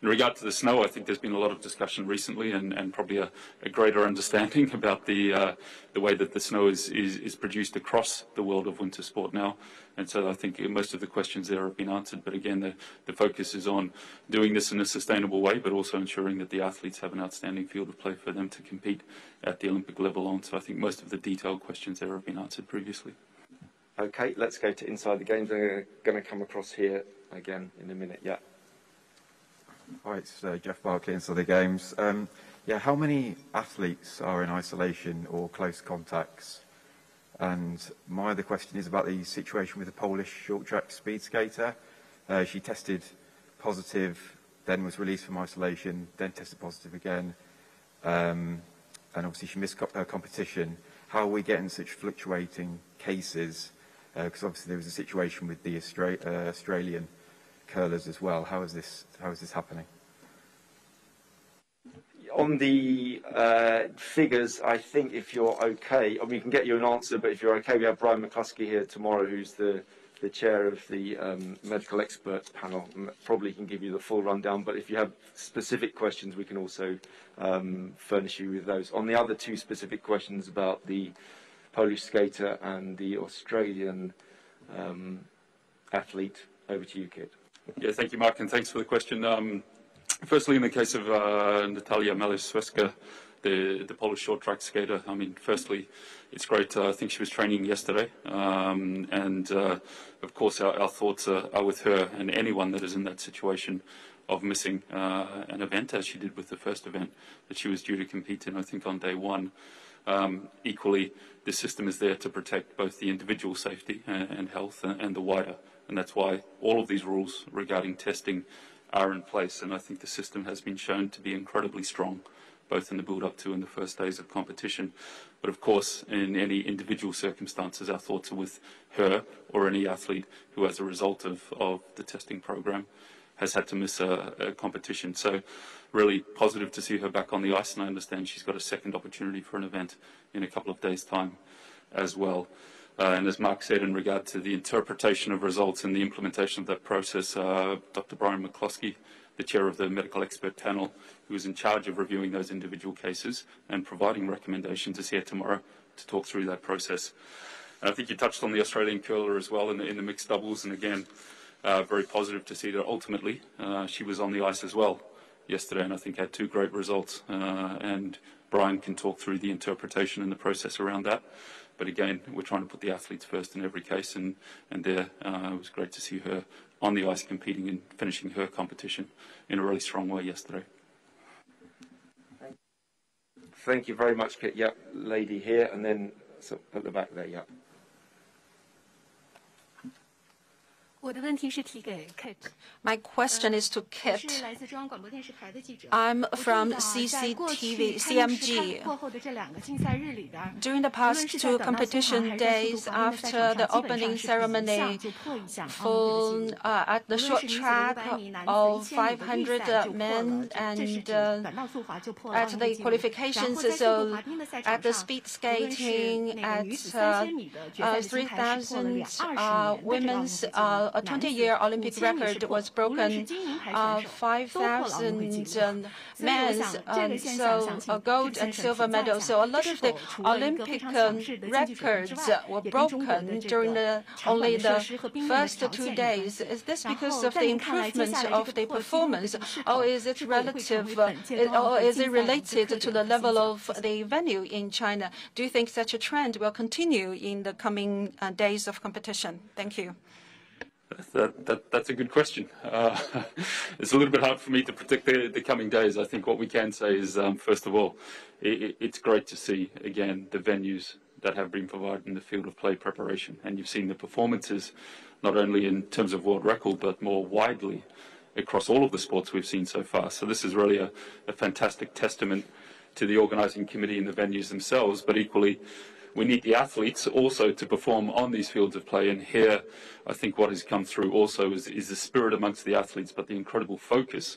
In regard to the snow, I think there's been a lot of discussion recently and probably a greater understanding about the way that the snow is produced across the world of winter sport now. And so I think most of the questions there have been answered. But again, the focus is on doing this in a sustainable way, but also ensuring that the athletes have an outstanding field of play for them to compete at the Olympic level on. So I think most of the detailed questions there have been answered previously. Okay, let's go to inside the games. I'm going to come across here again in a minute. Yeah. Hi, it's Jeff Barkley, Inside the Games. Yeah, how many athletes are in isolation or close contacts? And my other question is about the situation with the Polish short track speed skater. She tested positive, then was released from isolation, then tested positive again. And obviously she missed her competition. How are we getting such fluctuating cases? Because obviously there was a situation with the Australian curlers as well. How is this happening? On the figures, I think if you're okay, I mean, we can get you an answer, but if you're okay, we have Brian McCluskey here tomorrow, who's the chair of the medical experts panel. Probably can give you the full rundown, but if you have specific questions, we can also furnish you with those. On the other two specific questions about the Polish skater and the Australian athlete, over to you, Kit. Yeah, thank you, Mark, and thanks for the question. Firstly, in the case of Natalia Malešeska, the Polish short track skater, I mean, firstly, it's great. I think she was training yesterday, and of course, our thoughts are with her and anyone that is in that situation of missing an event, as she did with the first event that she was due to compete in, I think, on day one. Equally, the system is there to protect both the individual safety and health and the wider And that's why all of these rules regarding testing are in place. And I think the system has been shown to be incredibly strong, both in the build-up to and the first days of competition. But of course, in any individual circumstances, our thoughts are with her or any athlete who, as a result of the testing program, has had to miss a competition. So really positive to see her back on the ice, and I understand she's got a second opportunity for an event in a couple of days' time as well. And as Mark said, in regard to the interpretation of results and the implementation of that process, Dr. Brian McCloskey, the chair of the medical expert panel, who is in charge of reviewing those individual cases and providing recommendations, is here tomorrow to talk through that process. And I think you touched on the Australian curler as well in the mixed doubles, and again, very positive to see that ultimately she was on the ice as well yesterday, and I think had two great results. And Brian can talk through the interpretation and the process around that. But again, we're trying to put the athletes first in every case, and there it was great to see her on the ice competing and finishing her competition in a really strong way yesterday. Thank you very much, Kit. Yep, lady here, and then at the back there, yep. My question is to Kit. I'm from CMG. During the past two competition days after the opening ceremony at the short track of 500 men and at the qualifications, so at the speed skating at 3,000 women's a 20-year Olympic record was broken, 5,000 men's, so gold and silver medals. So a lot of the Olympic records were broken during only the first 2 days. Is this because of the improvement of the performance, or is it relative, or is it related to the level of the venue in China? Do you think such a trend will continue in the coming days of competition? Thank you. That's a good question. It's a little bit hard for me to predict the coming days. I think what we can say is, first of all, it's great to see, again, the venues that have been provided in the field of play preparation. And you've seen the performances, not only in terms of world record, but more widely across all of the sports we've seen so far. So this is really a fantastic testament to the organising committee and the venues themselves, but equally, we need the athletes also to perform on these fields of play. And here, I think what has come through also is the spirit amongst the athletes, but the incredible focus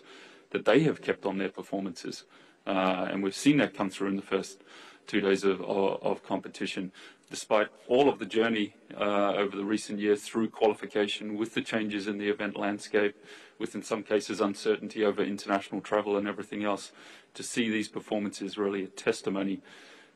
that they have kept on their performances. And we've seen that come through in the first 2 days of competition, despite all of the journey over the recent years through qualification, with the changes in the event landscape, with in some cases uncertainty over international travel and everything else. To see these performances really a testimony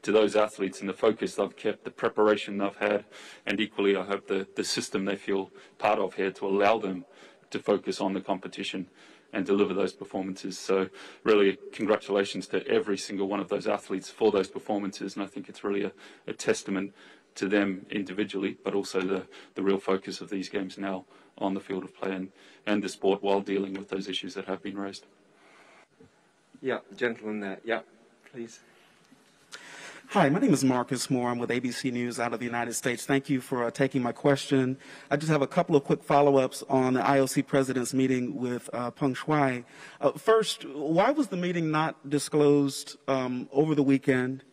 to those athletes and the focus they've kept, the preparation they've had, and equally I hope the system they feel part of here to allow them to focus on the competition and deliver those performances. So really congratulations to every single one of those athletes for those performances, and I think it's really a testament to them individually, but also the real focus of these games now on the field of play and the sport while dealing with those issues that have been raised. Yeah, the gentleman there. Yeah, please. Hi, my name is Marcus Moore. I'm with ABC News out of the United States. Thank you for taking my question. I just have a couple of quick follow-ups on the IOC President's meeting with Peng Shuai. First, why was the meeting not disclosed over the weekend?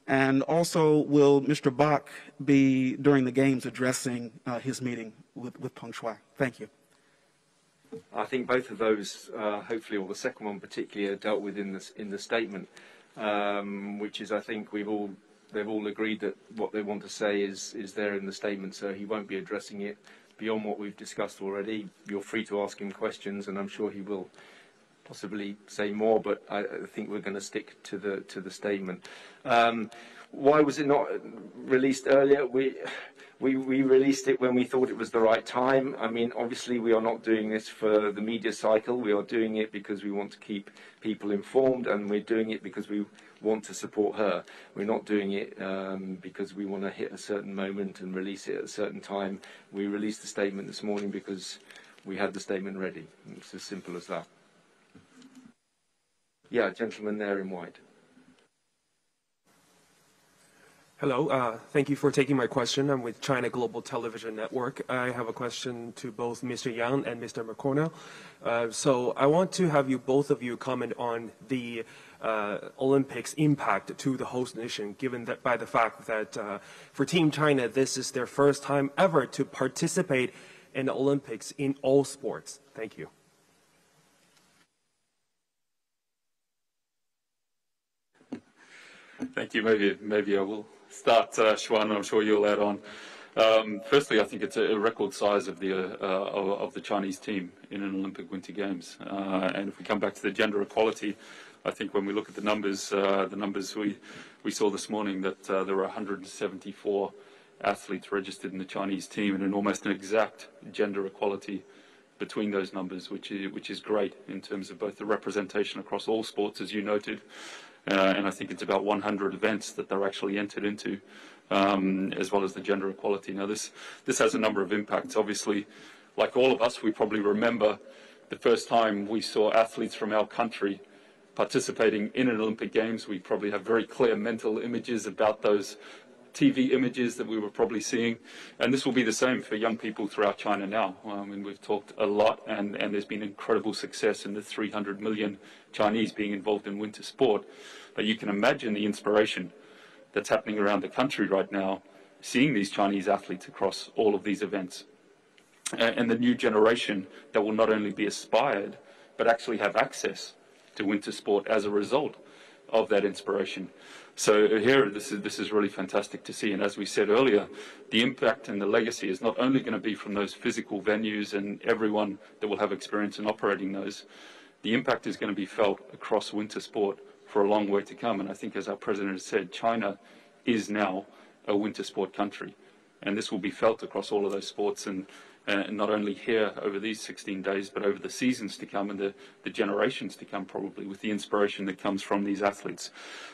And also, will Mr. Bach be, during the games, addressing his meeting with Peng Shuai? Thank you. I think both of those, hopefully, or the second one particularly, are dealt with in the statement. Which is, I think, they've all agreed that what they want to say is there in the statement, so he won't be addressing it beyond what we've discussed already. You're free to ask him questions, and I'm sure he will possibly say more, but I think we're going to stick to the statement. Why was it not released earlier? We released it when we thought it was the right time. I mean, obviously, we are not doing this for the media cycle. We are doing it because we want to keep people informed, and we're doing it because we want to support her. We're not doing it because we want to hit a certain moment and release it at a certain time. We released the statement this morning because we had the statement ready. It's as simple as that. Yeah, gentleman there in white. Hello, thank you for taking my question. I'm with China Global Television Network. I have a question to both Mr. Yang and Mr. McCornell. So I want to have both of you comment on the Olympics impact to the host nation, given that by the fact that for Team China, this is their first time ever to participate in the Olympics in all sports. Thank you. Thank you. Maybe I will start, Xuan. I'm sure you'll add on. Firstly, I think it's a record size of the Chinese team in an Olympic Winter Games. And if we come back to the gender equality, I think when we look at the numbers we saw this morning that there were 174 athletes registered in the Chinese team, and almost an exact gender equality between those numbers, which is great in terms of both the representation across all sports, as you noted, and I think it's about 100 events that they're actually entered into, as well as the gender equality. Now, this has a number of impacts. Obviously, like all of us, we probably remember the first time we saw athletes from our country participating in an Olympic Games. We probably have very clear mental images about those TV images that we were probably seeing, and this will be the same for young people throughout China now. I mean, we've talked a lot, and there's been incredible success in the 300 million Chinese being involved in winter sport. But you can imagine the inspiration that's happening around the country right now, seeing these Chinese athletes across all of these events, and the new generation that will not only be inspired, but actually have access to winter sport as a result of that inspiration. So here, this is really fantastic to see. And as we said earlier, the impact and the legacy is not only going to be from those physical venues and everyone that will have experience in operating those. The impact is going to be felt across winter sport for a long way to come. And I think, as our president has said, China is now a winter sport country. And this will be felt across all of those sports, and not only here over these 16 days, but over the seasons to come and the generations to come, probably, with the inspiration that comes from these athletes.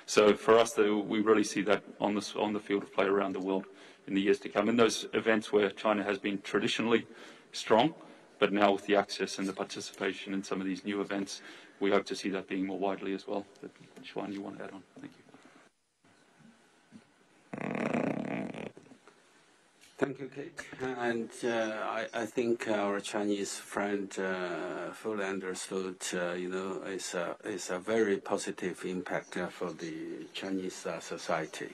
So for us, we really see that on the field of play around the world in the years to come. In those events where China has been traditionally strong, but now with the access and the participation in some of these new events, we hope to see that being more widely as well. But, Xuan, you want to add on? Thank you. Thank you, Kate. And I think our Chinese friend fully understood, it's a very positive impact for the Chinese society.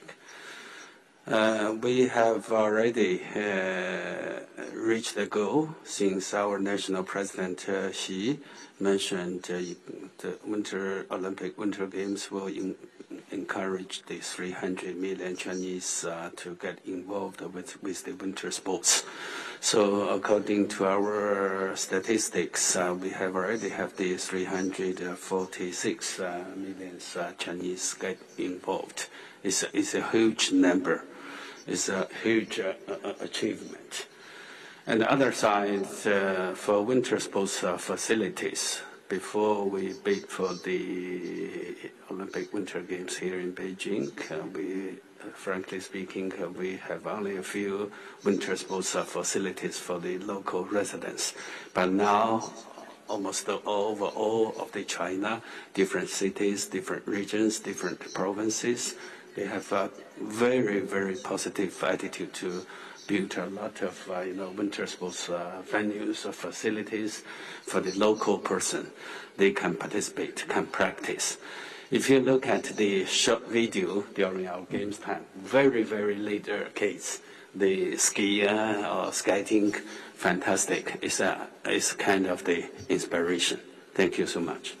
We have already reached the goal since our national president Xi mentioned the Olympic Winter Games will encourage the 300 million Chinese to get involved with the winter sports. So according to our statistics, we already have the 346 million Chinese get involved. It's a huge number. It's a huge achievement. And the other side, for winter sports facilities, before we bid for the Olympic Winter Games here in Beijing, frankly speaking, we have only a few winter sports facilities for the local residents. But now, almost over all of the China, different cities, different regions, different provinces, they have a very, very positive attitude to build a lot of winter sports venues or facilities for the local person. They can participate, can practice. If you look at the short video during our games time, very, very later case, the skier or skating, fantastic. It's kind of the inspiration. Thank you so much.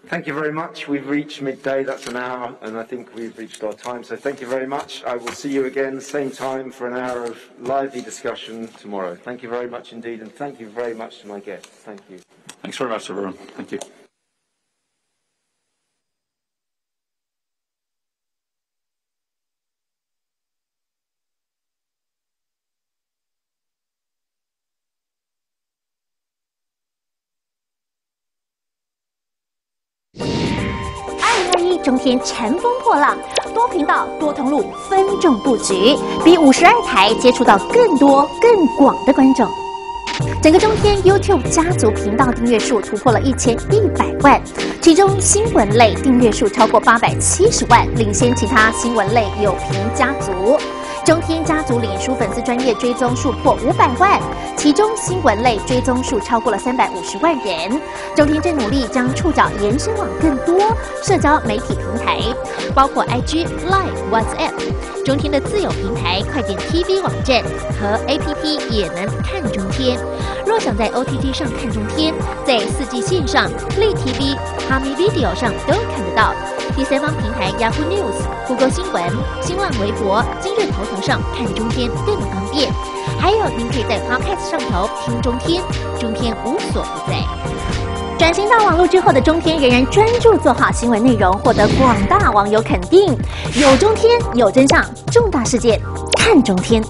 Thank you very much. We've reached midday, that's an hour, and I think we've reached our time. So thank you very much. I will see you again, same time, for an hour of lively discussion tomorrow. Thank you very much indeed, and thank you very much to my guests. Thank you. Thanks very much, everyone. Thank you.中天乘风破浪，多频道、多通路，分众布局，比52台接触到更多、更广的观众。整个中天 YouTube 家族频道订阅数突破了1100万，其中新闻类订阅数超过870万，领先其他新闻类有评家族。中天家族脸书粉丝专页追踪数破500万，其中新闻类追踪数超过了350万人。中天正努力将触角延伸往更多社交媒体平台，包括 IG、Line、WhatsApp。中天的自有平台快点 TV 网站和 APP 也能看中天。若想在 OTT 上看中天，在4G 线上、Play TV、Hami Video 上都看得到。第三方平台 Yahoo News、Google 新闻、新浪微博、今日头条上看中天更方便。还有，您可以在 Podcast 上头听中天，中天无所不在。转型到网络之后的中天仍然专注做好新闻内容，获得广大网友肯定。有中天，有真相，重大事件看中天。